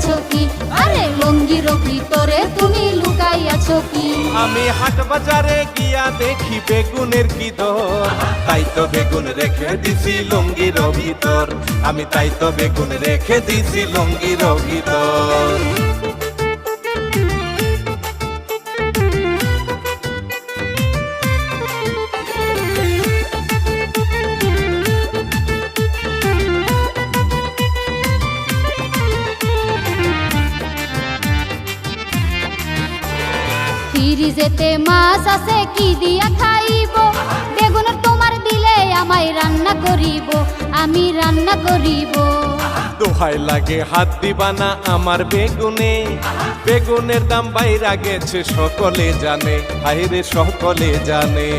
আছো কি? আরে লুঙ্গির ভিতরে তুমি লুকাই আছো কি? আমি হাট বাজারে গিয়া দেখি বেগুনের কি দর, তাই তো বেগুন রেখে দিছি লুঙ্গির ভিতর। আমি তাই তো বেগুন রেখে দিছি লুঙ্গির ভিতর। ফ্রিজেতে মাছ আছে কি দিয়া খাইব? বেগুন তোমার দিলে আমায় রান্না করিব, আমি রান্না করিব। দোহাই লাগে হাত দিবা না আমার বেগুনে, বেগুনের দাম বাইরা গেছে সকলে জানে, হায়রে সকলে জানে।